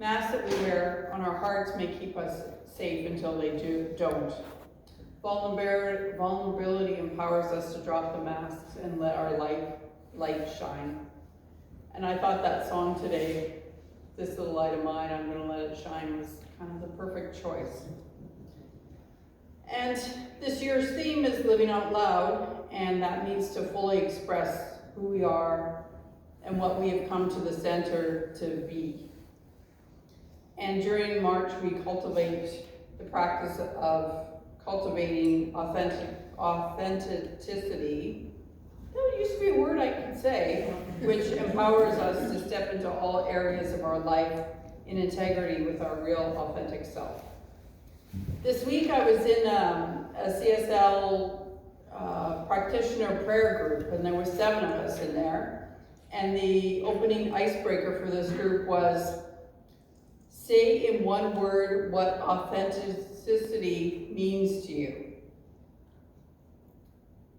Masks that we wear on our hearts may keep us safe until they don't. Vulnerability empowers us to drop the masks and let our light shine. And I thought that song today, This Little Light of Mine, I'm Gonna Let It Shine, was kind of the perfect choice. And this year's theme is Living Out Loud, and that means to fully express who we are and what we have come to the center to be. And during March, we cultivate the practice of cultivating authenticity. That used to be a word I could say, which empowers us to step into all areas of our life in integrity with our real authentic self. This week I was in a CSL practitioner prayer group, and there were 7 of us in there. And the opening icebreaker for this group was, say in one word what authenticity means to you.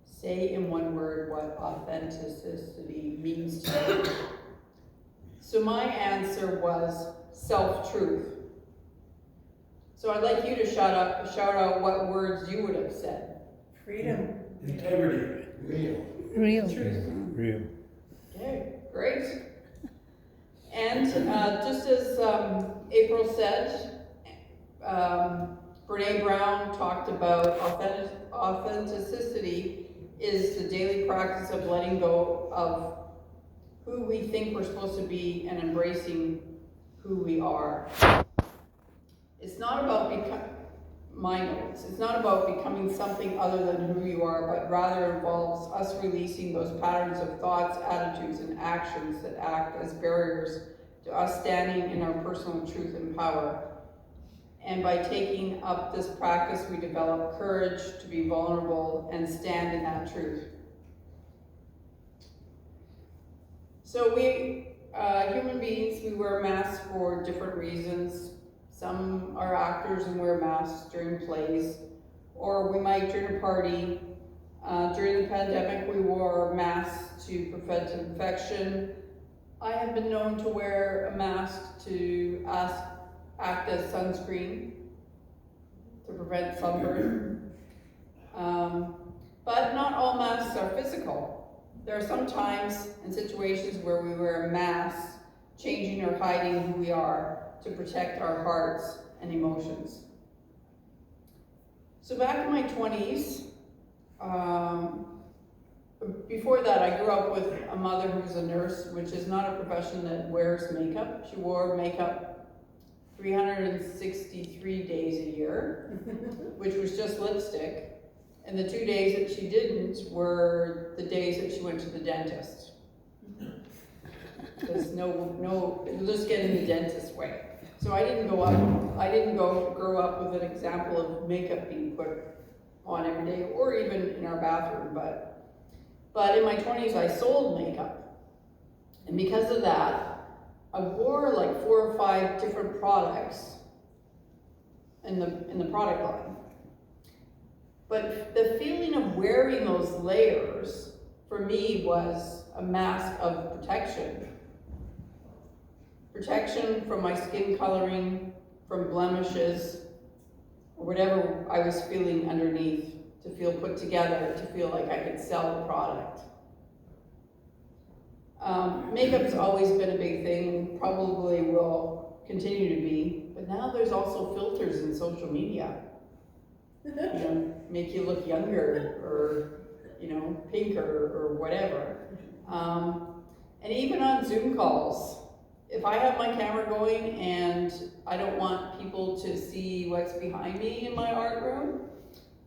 Say in one word what authenticity means to you. So my answer was self-truth. So I'd like you to shout out what words you would have said. Freedom. Integrity. Real. Real. Okay, great. And just as April said, Brene Brown talked about authenticity is the daily practice of letting go of who we think we're supposed to be and embracing who we are. It's not about it's not about becoming something other than who you are, but rather involves us releasing those patterns of thoughts, attitudes, and actions that act as barriers to us standing in our personal truth and power. And by taking up this practice, we develop courage to be vulnerable and stand in that truth. So we, human beings, we wear masks for different reasons. Some are actors and wear masks during plays, or we might during a party. During the pandemic, we wore masks to prevent infection. I have been known to wear a mask to act as sunscreen to prevent sunburn. But not all masks are physical. There are some times and situations where we wear masks, changing or hiding who we are to protect our hearts and emotions. So back in my 20s, before that I grew up with a mother who's a nurse, which is not a profession that wears makeup. She wore makeup 363 days a year, which was just lipstick. And the 2 days that she didn't were the days that she went to the dentist. Because you'll just get in the dentist's way. So I didn't grow up with an example of makeup being put on every day, or even in our bathroom, but in my 20s I sold makeup. And because of that, I wore like 4 or 5 different products in the product line. But the feeling of wearing those layers for me was a mask of protection. Protection from my skin coloring, from blemishes, or whatever I was feeling underneath, to feel put together, to feel like I could sell the product. Makeup's always been a big thing, probably will continue to be, but now there's also filters in social media. Make you look younger, or pinker, or whatever. And even on Zoom calls, if I have my camera going and I don't want people to see what's behind me in my art room,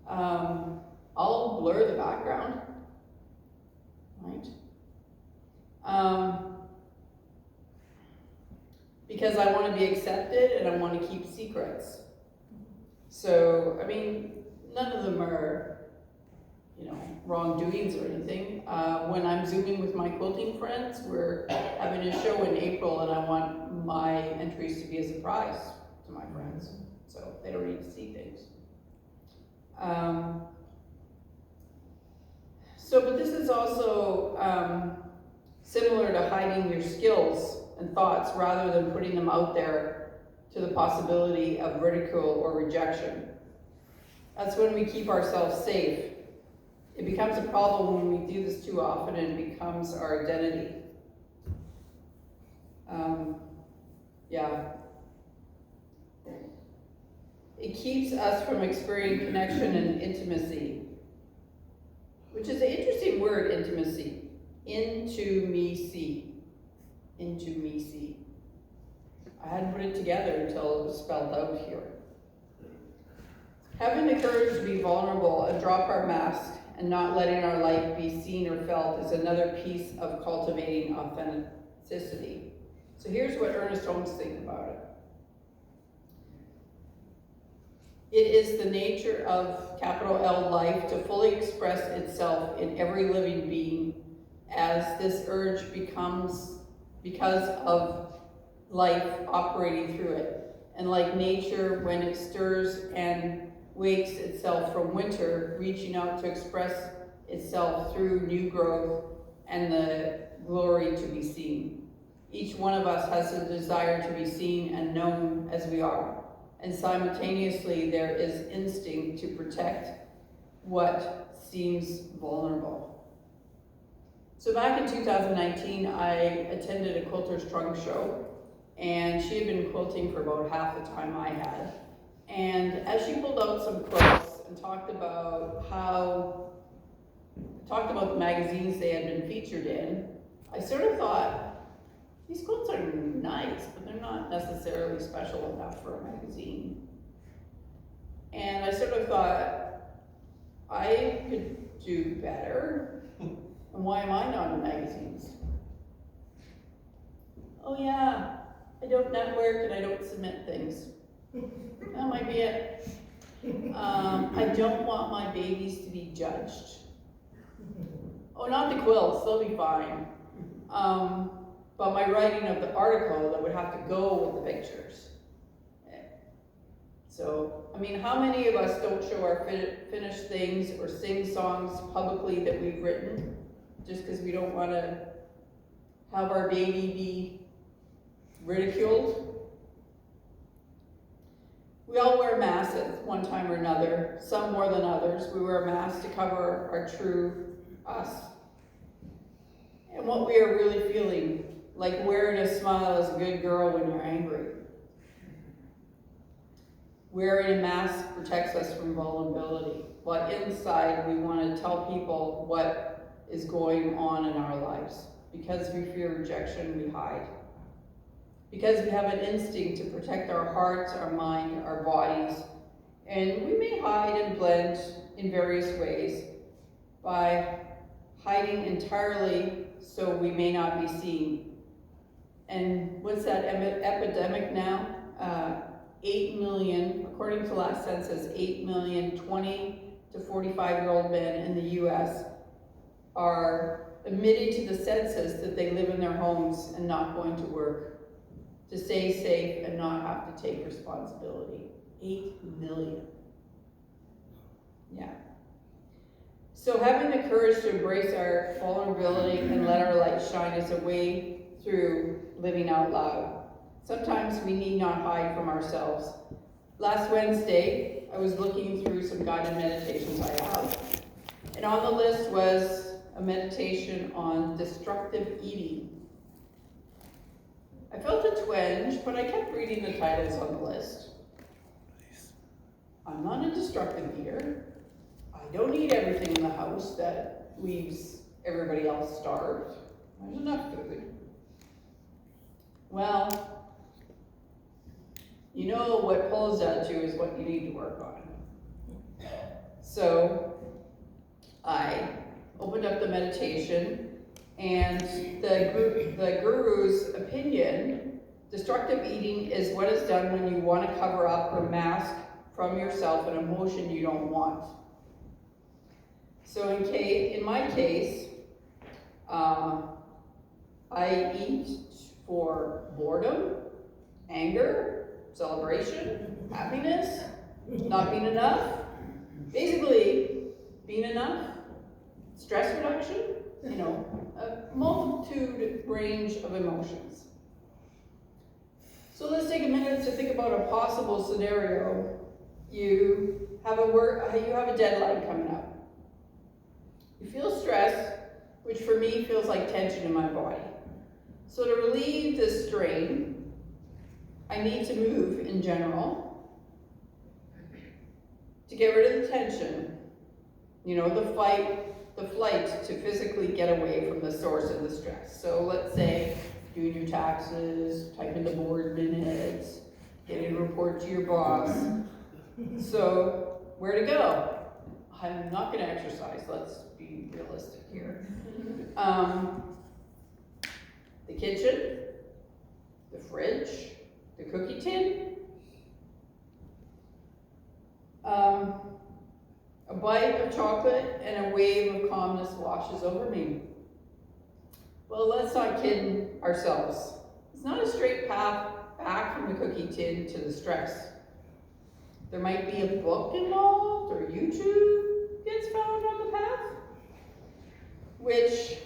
I'll blur the background, right? Because I want to be accepted and I want to keep secrets. So, I mean, none of them are, wrongdoings or anything. When I'm Zooming with my quilting friends, we're having a show in April and I want my entries to be a surprise to my friends, so they don't need to see things. But this is also similar to hiding your skills and thoughts rather than putting them out there to the possibility of ridicule or rejection. That's when we keep ourselves safe. It becomes a problem when we do this too often and it becomes our identity. It keeps us from experiencing connection and intimacy, which is an interesting word, intimacy. Intimacy. I hadn't put it together until it was spelled out here. Having the courage to be vulnerable and drop our mask and not letting our light be seen or felt is another piece of cultivating authenticity. So here's what Ernest Holmes thinks about it. It is the nature of capital L life to fully express itself in every living being, as this urge becomes because of life operating through it. And like nature, when it stirs and wakes itself from winter, reaching out to express itself through new growth and the glory to be seen. Each one of us has a desire to be seen and known as we are. And simultaneously, there is instinct to protect what seems vulnerable. So back in 2019, I attended a quilter's trunk show, and she had been quilting for about half the time I had. And as she pulled out some quilts and talked about the magazines they had been featured in, I sort of thought, these quilts are nice, but they're not necessarily special enough for a magazine. And I sort of thought, I could do better, and why am I not in magazines? Oh yeah, I don't network and I don't submit things. That might be it. I don't want my babies to be judged. Oh, not the quilts, they'll be fine. But my writing of the article that would have to go with the pictures. So, I mean, how many of us don't show our finished things or sing songs publicly that we've written just because we don't want to have our baby be ridiculed? We all wear masks at one time or another, some more than others. We wear masks to cover our true us and what we are really feeling. Like wearing a smile as a good girl when you're angry. Wearing a mask protects us from vulnerability, while inside we want to tell people what is going on in our lives. Because we fear rejection, we hide. Because we have an instinct to protect our hearts, our mind, our bodies, and we may hide and blend in various ways by hiding entirely so we may not be seen. And what's that epidemic now? 8 million, according to last census, 8 million 20 to 45-year-old men in the US are admitting to the census that they live in their homes and not going to work, to stay safe and not have to take responsibility. 8 million. Yeah. So having the courage to embrace our vulnerability and let our light shine is a way through living out loud. Sometimes we need not hide from ourselves. Last Wednesday, I was looking through some guided meditations I have, and on the list was a meditation on destructive eating. I felt a twinge, but I kept reading the titles on the list. I'm not a destructive eater. I don't eat everything in the house that leaves everybody else starved. There's enough food. Well, you know what pulls at you is what you need to work on. So I opened up the meditation, and the guru's opinion, destructive eating is what is done when you want to cover up or mask from yourself an emotion you don't want. So in my case, I eat for boredom, anger, celebration, happiness, not being enough, basically being enough, stress reduction, a multitude range of emotions. So let's take a minute to think about a possible scenario. You have a deadline coming up. You feel stress, which for me feels like tension in my body. So to relieve this strain, I need to move in general to get rid of the tension, the flight to physically get away from the source of the stress. So let's say doing your taxes, typing the board minutes, getting a report to your boss. So where to go? I'm not going to exercise, let's be realistic here. The kitchen, the fridge, the cookie tin, a bite of chocolate and a wave of calmness washes over me. Well, let's not kid ourselves. It's not a straight path back from the cookie tin to the stress. There might be a book involved, or YouTube gets found on the path, which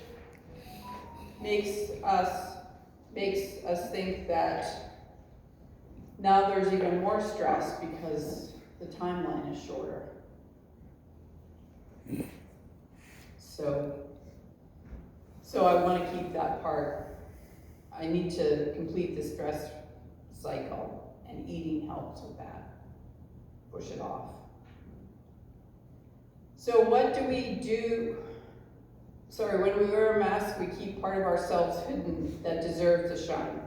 makes us think that now there's even more stress because the timeline is shorter. So I want to keep that part. I need to complete the stress cycle, and eating helps with that. Push it off. So what do we do? When we wear a mask, we keep part of ourselves hidden that deserves to shine.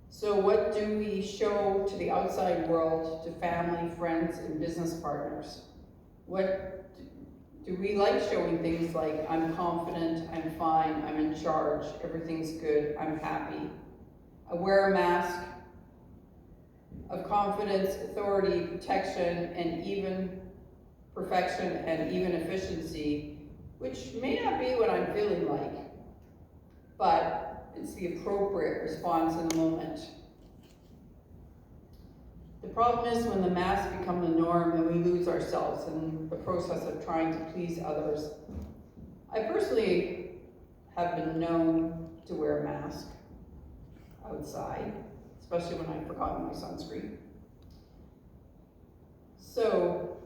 So what do we show to the outside world, to family, friends, and business partners? What do we like showing things like, I'm confident, I'm fine, I'm in charge, everything's good, I'm happy? I wear a mask of confidence, authority, protection, and even perfection and even efficiency, which may not be what I'm feeling like, but it's the appropriate response in the moment. The problem is when the masks become the norm and we lose ourselves in the process of trying to please others. I personally have been known to wear a mask outside, especially when I've forgotten my sunscreen. So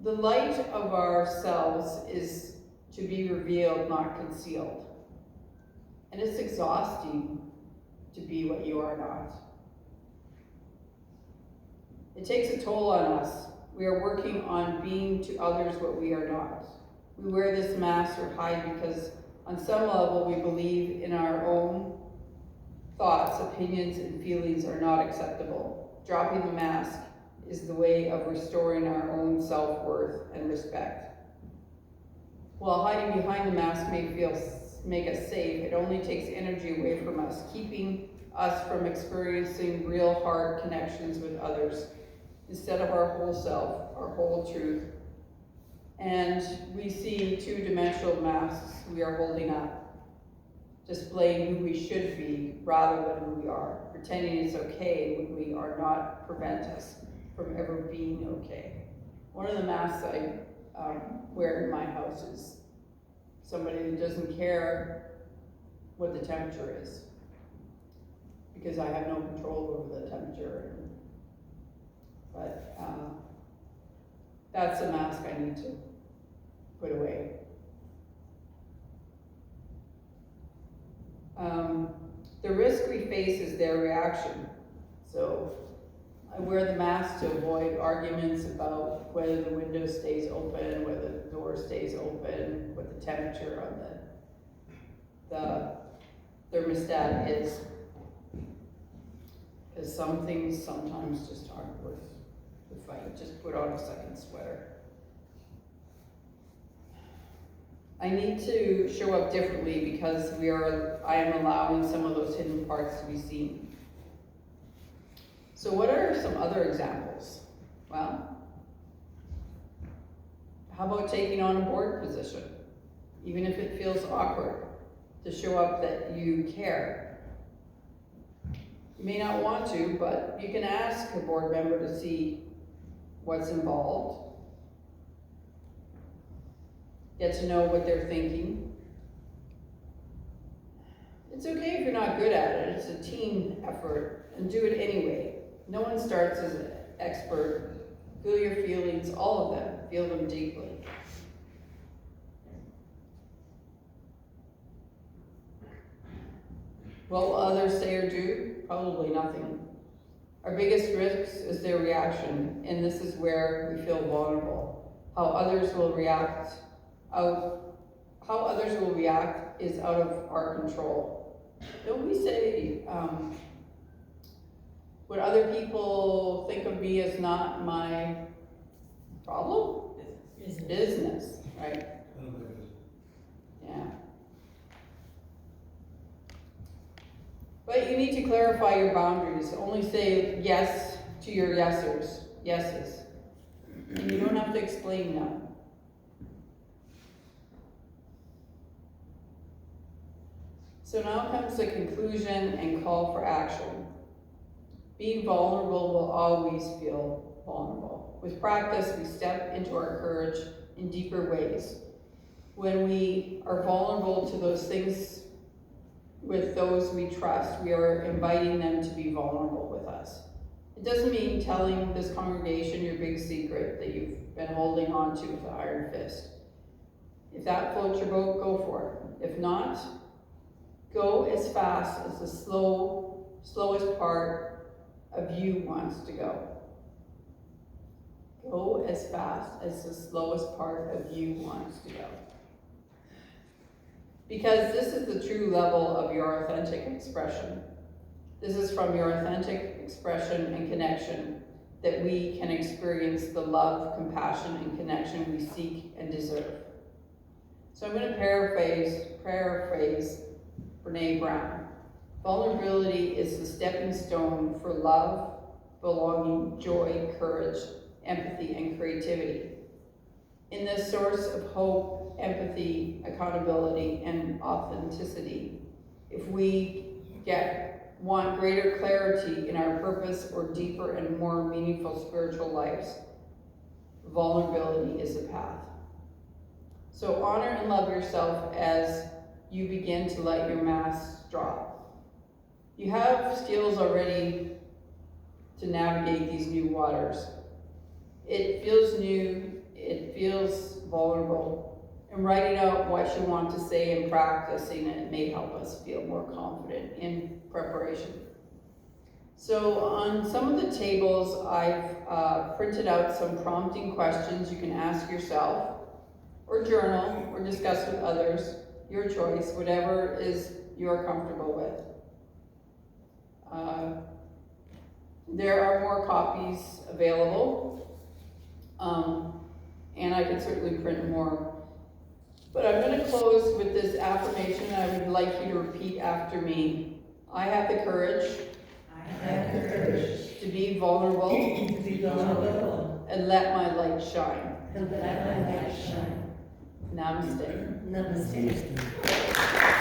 the light of ourselves is to be revealed, not concealed. And it's exhausting to be what you are not. It takes a toll on us. We are working on being to others what we are not. We wear this mask or hide because on some level we believe in our own thoughts, opinions, and feelings are not acceptable. Dropping the mask is the way of restoring our own self-worth and respect. While hiding behind the mask may make us safe, it only takes energy away from us, keeping us from experiencing real heart connections with others instead of our whole self, our whole truth. And we see two-dimensional masks we are holding up, displaying who we should be rather than who we are. Pretending it's okay when we are not prevent us from ever being okay. One of the masks I wear in my house is somebody who doesn't care what the temperature is, because I have no control over the temperature. But that's a mask I need to put away. The risk we face is their reaction. So I wear the mask to avoid arguments about whether the window stays open, whether the door stays open, what the temperature on the thermostat is. Because some things sometimes just aren't worth the fight. Just put on a second sweater. I need to show up differently because I am allowing some of those hidden parts to be seen. So what are some other examples? Well, how about taking on a board position? Even if it feels awkward, to show up that you care. You may not want to, but you can ask a board member to see what's involved. Get to know what they're thinking. It's okay if you're not good at it. It's a team effort, and do it anyway. No one starts as an expert. Feel your feelings, all of them. Feel them deeply. What will others say or do? Probably nothing. Our biggest risk is their reaction, and this is where we feel vulnerable. How others will react is out of our control. Don't we say, what other people think of me is not my problem? Business, right? Yeah. But you need to clarify your boundaries. Only say yes to your yeses. And you don't have to explain no. So now comes the conclusion and call for action. Being vulnerable will always feel vulnerable. With practice, we step into our courage in deeper ways. When we are vulnerable to those things with those we trust, we are inviting them to be vulnerable with us. It doesn't mean telling this congregation your big secret that you've been holding on to with an iron fist. If that floats your boat, go for it. If not, go as fast as the slowest part of you wants to go. Go as fast as the slowest part of you wants to go. Because this is the true level of your authentic expression. This is from your authentic expression and connection that we can experience the love, compassion, and connection we seek and deserve. So I'm going to paraphrase Brene Brown. Vulnerability is the stepping stone for love, belonging, joy, courage, empathy, and creativity. In this source of hope, empathy, accountability, and authenticity, if we want greater clarity in our purpose or deeper and more meaningful spiritual lives, vulnerability is the path. So honor and love yourself as you begin to let your mask drop. You have skills already to navigate these new waters. It feels new, it feels vulnerable, and writing out what you want to say and practicing it may help us feel more confident in preparation. So on some of the tables, I've printed out some prompting questions you can ask yourself, or journal, or discuss with others, your choice, whatever you're comfortable with. There are more copies available, and I can certainly print more. But I'm going to close with this affirmation I would like you to repeat after me. I have the courage, to be vulnerable, and let my light shine. Namaste. Namaste.